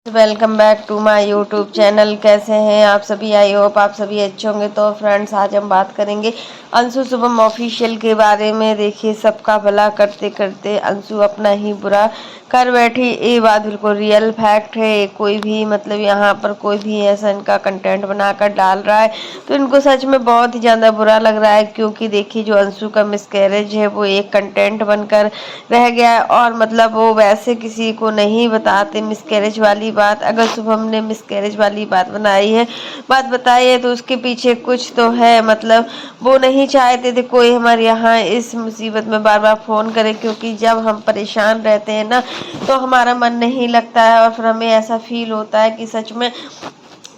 Welcome back to my YouTube channel. कैसे हैं आप सभी? आई होप आप सभी अच्छे होंगे। तो फ्रेंड्स, आज हम बात करेंगे अंशु शुभम ऑफिशियल के बारे में। देखिए, सबका भला करते करते अंशु अपना ही बुरा कर बैठी। ये बात बिल्कुल रियल फैक्ट है। कोई भी मतलब यहाँ पर कोई भी ऐसा इनका कंटेंट बनाकर डाल रहा है तो इनको सच में बहुत ही ज़्यादा बुरा लग रहा है, क्योंकि देखिए जो अंशु का मिसकैरेज है वो एक कंटेंट बनकर रह गया है। और मतलब वो वैसे किसी को नहीं बताते मिसकैरेज वाली बात। अगर शुभम ने मिसकैरेज वाली बात बताई है तो उसके पीछे कुछ तो है। मतलब वो नहीं चाहते थे कोई हमारे यहाँ इस मुसीबत में बार बार फ़ोन करे, क्योंकि जब हम परेशान रहते हैं ना तो हमारा मन नहीं लगता है और फिर हमें ऐसा फील होता है कि सच में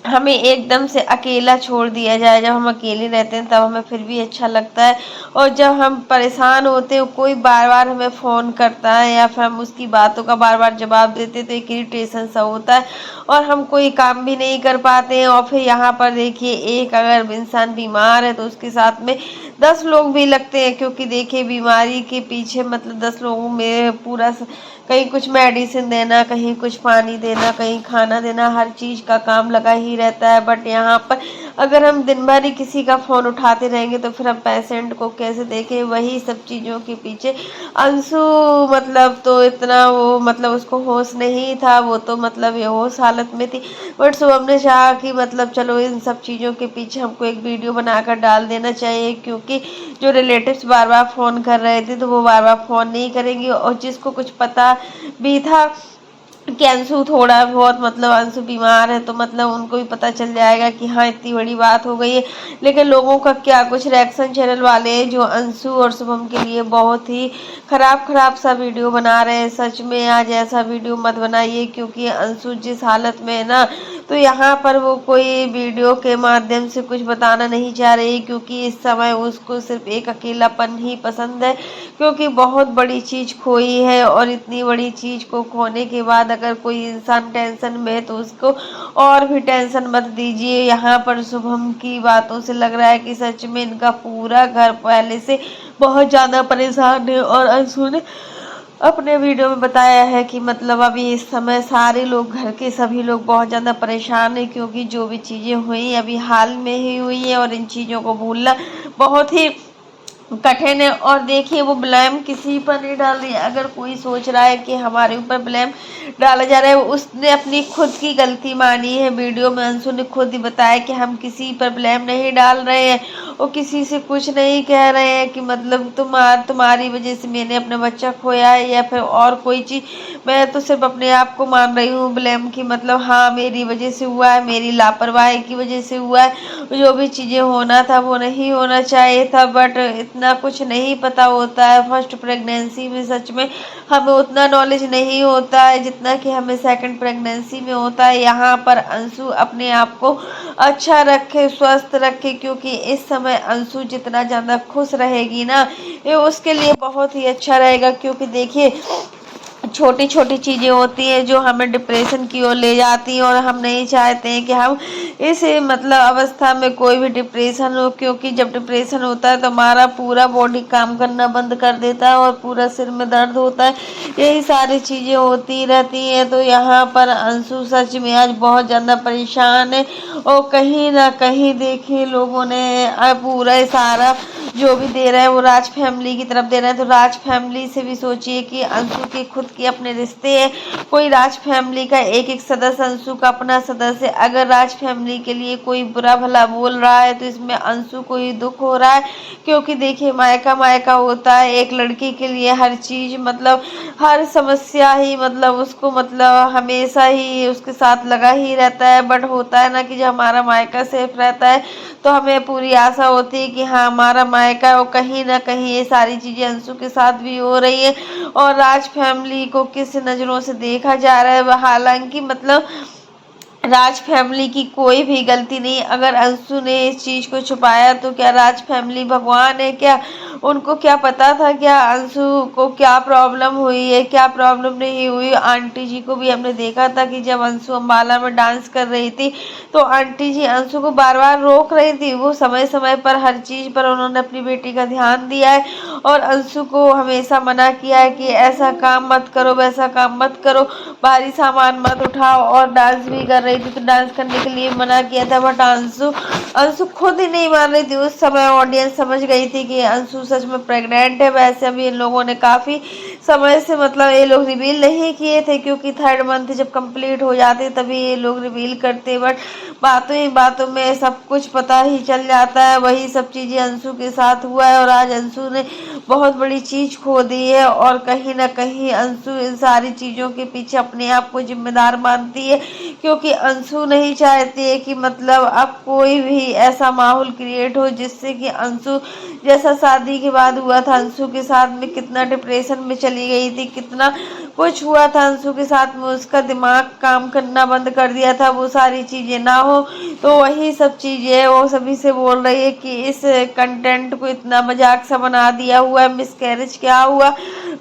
हमें एकदम से अकेला छोड़ दिया जाए। जब हम अकेले रहते हैं तब हमें फिर भी अच्छा लगता है, और जब हम परेशान होते हैं कोई बार बार हमें फ़ोन करता है या फिर हम उसकी बातों का बार बार जवाब देते हैं तो एक इरिटेशन सा होता है और हम कोई काम भी नहीं कर पाते हैं। और फिर यहाँ पर देखिए, एक अगर इंसान बीमार है तो उसके साथ में 10 लोग भी लगते हैं, क्योंकि देखिए बीमारी के पीछे मतलब 10 लोगों में कहीं कुछ मेडिसिन देना, कहीं कुछ पानी देना, कहीं खाना देना, हर चीज़ का काम लगा ही रहता है। बट यहाँ पर अगर हम दिन भर ही किसी का फ़ोन उठाते रहेंगे तो फिर हम पेशेंट को कैसे देखें? वही सब चीज़ों के पीछे अंशु मतलब तो इतना वो मतलब उसको होश नहीं था, वो तो मतलब बेहोश हालत में थी। बट शुभम ने चाहा कि मतलब चलो इन सब चीज़ों के पीछे हमको एक वीडियो बनाकर डाल देना चाहिए, क्योंकि जो रिलेटिव्स बार बार फ़ोन कर रहे थे तो वो बार बार फ़ोन नहीं करेंगे। और जिसको कुछ पता भी था कि अंशु थोड़ा बहुत मतलब अंशु बीमार है तो मतलब उनको भी पता चल जाएगा कि हाँ इतनी बड़ी बात हो गई है। लेकिन लोगों का क्या, कुछ रिएक्शन चैनल वाले हैं जो अंशु और शुभम के लिए बहुत ही खराब खराब सा वीडियो बना रहे हैं। सच में आज ऐसा वीडियो मत बनाइए, क्योंकि अंशु जिस हालत में है ना, तो यहाँ पर वो कोई वीडियो के माध्यम से कुछ बताना नहीं चाह रही, क्योंकि इस समय उसको सिर्फ एक अकेलापन ही पसंद है, क्योंकि बहुत बड़ी चीज़ खोई है। और इतनी बड़ी चीज़ को खोने के बाद अगर कोई इंसान टेंशन में है तो उसको और भी टेंशन मत दीजिए। यहाँ पर शुभम की बातों से लग रहा है कि सच में इनका पूरा घर पहले से बहुत ज़्यादा परेशान है। और अंशु ने अपने वीडियो में बताया है कि मतलब अभी इस समय सारे लोग, घर के सभी लोग बहुत ज़्यादा परेशान हैं, क्योंकि जो भी चीज़ें हुई अभी हाल में ही हुई है और इन चीज़ों को भूलना बहुत ही कठिन है। और देखिए, वो ब्लेम किसी पर नहीं डाल रही है। अगर कोई सोच रहा है कि हमारे ऊपर ब्लेम डाला जा रहा है, उसने अपनी खुद की गलती मानी है। वीडियो में अंशु ने खुद ही बताया कि हम किसी पर ब्लेम नहीं डाल रहे हैं और किसी से कुछ नहीं कह रहे हैं कि मतलब तुम्हारी वजह से मैंने अपना बच्चा खोया है या फिर और कोई चीज़। मैं तो सिर्फ अपने आप को मान रही हूँ ब्लेम की, मतलब हाँ मेरी वजह से हुआ है, मेरी लापरवाही की वजह से हुआ है। जो भी चीज़ें होना था वो नहीं होना चाहिए था। बट इतना कुछ नहीं पता होता है फर्स्ट प्रेगनेंसी में, सच में हमें उतना नॉलेज नहीं होता है जितना कि हमें सेकंड प्रेगनेंसी में होता है। यहाँ पर अंशु अपने आप को अच्छा रखे, स्वस्थ रखे, क्योंकि इस समय अंशु जितना ज़्यादा खुश रहेगी ना, ये उसके लिए बहुत ही अच्छा रहेगा। क्योंकि देखिए, छोटी छोटी चीज़ें होती हैं जो हमें डिप्रेशन की ओर ले जाती हैं, और हम नहीं चाहते हैं कि हम इस मतलब अवस्था में कोई भी डिप्रेशन हो, क्योंकि जब डिप्रेशन होता है तो हमारा पूरा बॉडी काम करना बंद कर देता है और पूरा सिर में दर्द होता है, यही सारी चीज़ें होती रहती हैं। तो यहाँ पर अंशु सच में आज बहुत ज़्यादा परेशान है, और कहीं ना कहीं देखिए लोगों ने पूरा सारा जो भी दे रहे हैं वो राज फैमिली की तरफ दे रहे हैं। तो राज फैमिली से भी सोचिए कि अंशु के खुद के अपने रिश्ते हैं, कोई राज फैमिली का एक एक सदस्य अंशु का अपना सदस्य, अगर राज फैमिली के लिए कोई बुरा भला बोल रहा है तो इसमें अंशु को ही दुख हो रहा है। क्योंकि देखिए, मायका मायका होता है, एक लड़की के लिए हर चीज़ मतलब हर समस्या ही मतलब उसको मतलब हमेशा ही उसके साथ लगा ही रहता है। बट होता है ना कि जब हमारा मायका सेफ रहता है तो हमें पूरी आशा होती है कि हाँ हमारा मायका, और कहीं ना कहीं ये सारी चीज़ें अंशु के साथ भी हो रही है। और राज फैमिली को किस नज़रों से देखा जा रहा है, हालांकि मतलब राज फैमिली की कोई भी गलती नहीं। अगर अंशु ने इस चीज़ को छुपाया तो क्या राज फैमिली भगवान है क्या? उनको क्या पता था क्या अंशु को क्या प्रॉब्लम हुई है, क्या प्रॉब्लम नहीं हुई। आंटी जी को भी हमने देखा था कि जब अंशु अम्बाला में डांस कर रही थी तो आंटी जी अंशु को बार बार रोक रही थी। वो समय समय पर हर चीज पर उन्होंने अपनी बेटी का ध्यान दिया है और अंशु को हमेशा मना किया है कि ऐसा काम मत करो, वैसा काम मत करो, भारी सामान मत उठाओ। और डांस भी कर रही थी तो डांस करने के लिए मना किया था, बट अंशु अंशु खुद ही नहीं मान रही थी। उस समय ऑडियंस समझ गई थी कि अंशु सच में प्रेग्नेंट है। वैसे अभी इन लोगों ने काफी समय से मतलब ये लोग रिवील नहीं किए थे, क्योंकि 3rd मंथ जब कंप्लीट हो जाते तभी ये लोग रिवील करते, बट बातों ही बातों में सब कुछ पता ही चल जाता है। वही सब चीजें अंशु के साथ हुआ है और आज अंशु ने बहुत बड़ी चीज खो दी है और कहीं ना कहीं अंशु इन सारी चीजों के पीछे अपने आप को जिम्मेदार मानती है, क्योंकि अंशु नहीं चाहती है कि मतलब अब कोई भी ऐसा माहौल क्रिएट हो जिससे कि अंशु जैसा शादी के बाद हुआ था अंशु के साथ में, कितना डिप्रेशन में चली गई थी, कितना कुछ हुआ था अंशु के साथ में, उसका दिमाग काम करना बंद कर दिया था, वो सारी चीजें ना हो। तो वही सब चीजें वो सभी से बोल रही है कि इस कंटेंट को इतना मजाक सा बना दिया हुआ है, मिसकैरेज क्या हुआ,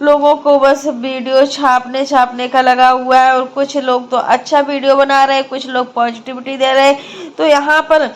लोगों को बस वीडियो छापने छापने का लगा हुआ है। और कुछ लोग तो अच्छा वीडियो बना रहे हैं, कुछ लोग पॉजिटिविटी दे रहे हैं। तो यहाँ पर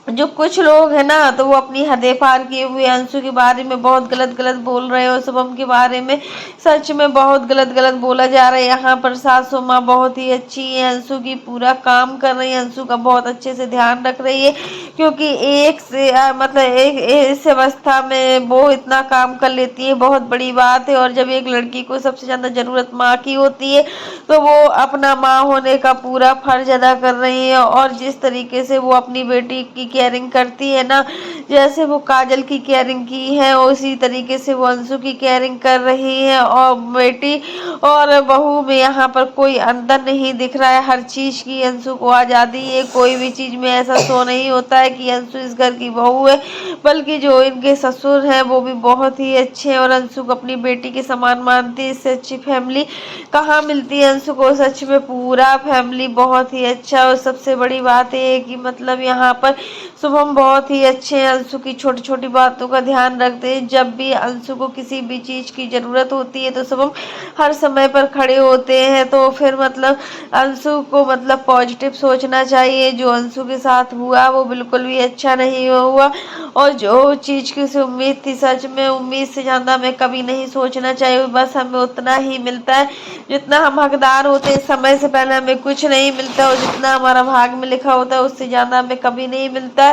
जो कुछ लोग हैं ना तो वो अपनी हदें पार किए हुए अंशु के बारे में बहुत गलत गलत बोल रहे हैं और शुभम के बारे में सच में बहुत गलत गलत बोला जा रहा है। यहाँ पर सासू माँ बहुत ही अच्छी है, अंशु की पूरा काम कर रही है, अंशु का बहुत अच्छे से ध्यान रख रही है, क्योंकि एक से मतलब एक इस अवस्था में वो इतना काम कर लेती है, बहुत बड़ी बात है। और जब एक लड़की को सबसे ज्यादा जरूरत माँ की होती है तो वो अपना माँ होने का पूरा फर्ज अदा कर रही है। और जिस तरीके से वो अपनी बेटी की केयरिंग करती है ना, जैसे वो काजल की केयरिंग की है उसी तरीके से वो अंशु की केयरिंग कर रही है। और बेटी और बहू में यहाँ पर कोई अंतर नहीं दिख रहा है, हर चीज की अंशु को आजादी है, कोई भी चीज में ऐसा शो नहीं होता है कि अंशु इस घर की बहू है, बल्कि जो इनके ससुर हैं वो भी बहुत ही अच्छे हैं और अंशु को अपनी बेटी के समान मानती है। इससे अच्छी फैमिली कहाँ मिलती है अंशु को, सच में पूरा फैमिली बहुत ही अच्छा। और सबसे बड़ी बात है कि मतलब यहाँ पर शुभम बहुत ही अच्छे हैं, अंशु की छोटी छोटी बातों का ध्यान रखते हैं। जब भी अंशु को किसी भी चीज की जरूरत होती है तो शुभम हर समय पर खड़े होते हैं। तो फिर मतलब अंशु को मतलब पॉजिटिव सोचना चाहिए, जो अंशु के साथ हुआ वो बिल्कुल भी अच्छा नहीं हुआ। और जो चीज की उसे उम्मीद थी, सच में उम्मीद से ज्यादा हमें कभी नहीं सोचना चाहिए, बस हमें उतना ही मिलता है जितना हम हकदार होते हैं। समय से पहले हमें कुछ नहीं मिलता और जितना हमारा भाग में लिखा होता है उससे ज्यादा हमें कभी नहीं मिलता है।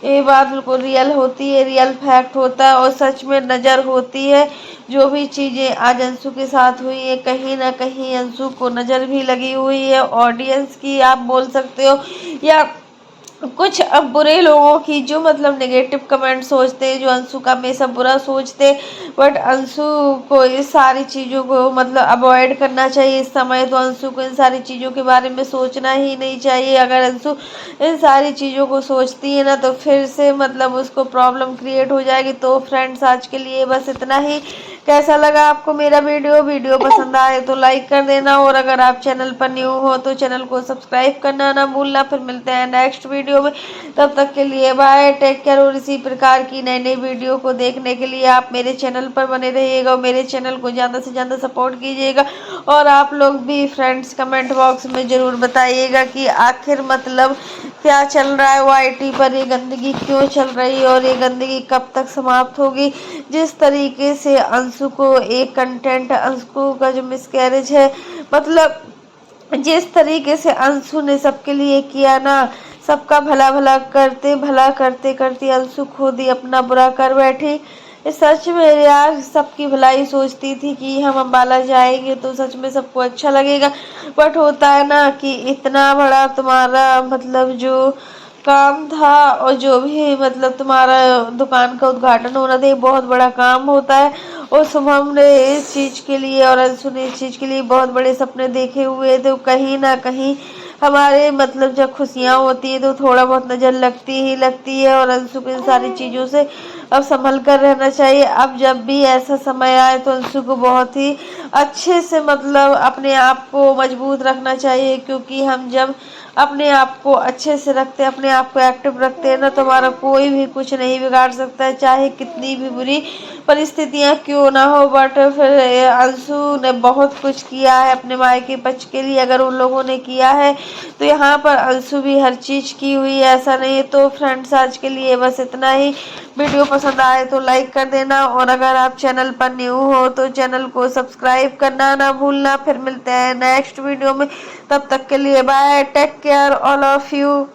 ये बात बिल्कुल रियल होती है, रियल फैक्ट होता है और सच में नजर होती है। जो भी चीजें आज अंशु के साथ हुई है कहीं ना कहीं अंशु को नजर भी लगी हुई है, ऑडियंस की आप बोल सकते हो, या कुछ अब बुरे लोगों की जो मतलब नेगेटिव कमेंट सोचते हैं, जो अंशु का हमेशा बुरा सोचते हैं। बट अंशु को इस सारी चीज़ों को मतलब अवॉइड करना चाहिए इस समय। तो अंशु को इन सारी चीज़ों के बारे में सोचना ही नहीं चाहिए। अगर अंशु इन सारी चीज़ों को सोचती है ना तो फिर से मतलब उसको प्रॉब्लम क्रिएट हो जाएगी। तो फ्रेंड्स आज के लिए बस इतना ही। कैसा लगा आपको मेरा वीडियो पसंद आए तो लाइक कर देना, और अगर आप चैनल पर न्यू हो तो चैनल को सब्सक्राइब करना ना भूलना। फिर मिलते हैं नेक्स्ट वीडियो में, तब तक के लिए बाय, टेक केयर। और इसी प्रकार की नई नई वीडियो को देखने के लिए आप मेरे चैनल पर बने रहिएगा और मेरे चैनल को ज़्यादा से ज़्यादा सपोर्ट कीजिएगा। और आप लोग भी फ्रेंड्स कमेंट बॉक्स में ज़रूर बताइएगा कि आखिर मतलब क्या चल रहा है YT पर, ये गंदगी क्यों चल रही है और ये गंदगी कब तक समाप्त होगी। जिस तरीके से अंशु को एक कंटेंट, अंशु का जो मिसकैरेज है, मतलब जिस तरीके से अंशु ने सबके लिए किया ना, सबका भला करते करते अंशु खुद ही अपना बुरा कर बैठी। सच में यार सबकी भलाई सोचती थी कि हम अम्बाला जाएंगे तो सच में सबको अच्छा लगेगा, बट होता है ना कि इतना बड़ा तुम्हारा मतलब जो काम था और जो भी मतलब तुम्हारा दुकान का उद्घाटन होना था, ये बहुत बड़ा काम होता है। और शुभम ने इस चीज़ के लिए और अंशु ने इस चीज़ के लिए बहुत बड़े सपने देखे हुए थे। कहीं ना कहीं हमारे मतलब जब खुशियाँ होती है तो थोड़ा बहुत नज़र लगती ही लगती है। और अंशु को इन सारी चीज़ों से अब संभल कर रहना चाहिए। अब जब भी ऐसा समय आए तो अंशु को बहुत ही अच्छे से मतलब अपने आप को मजबूत रखना चाहिए, क्योंकि हम जब अपने आप को अच्छे से रखते हैं, अपने आप को एक्टिव रखते हैं ना, तो हमारा कोई भी कुछ नहीं बिगाड़ सकता है, चाहे कितनी भी बुरी परिस्थितियां क्यों ना हो। बट फिर अंशु ने बहुत कुछ किया है अपने मायके पक्ष के लिए। अगर उन लोगों ने किया है तो यहाँ पर अंशु भी हर चीज की हुई है, ऐसा नहीं है। तो फ्रेंड्स आज के लिए बस इतना ही। वीडियो पसंद आए तो लाइक कर देना, और अगर आप चैनल पर न्यू हो तो चैनल को सब्सक्राइब करना ना भूलना। फिर मिलते हैं नेक्स्ट वीडियो में, तब तक के लिए bye, take care all of you.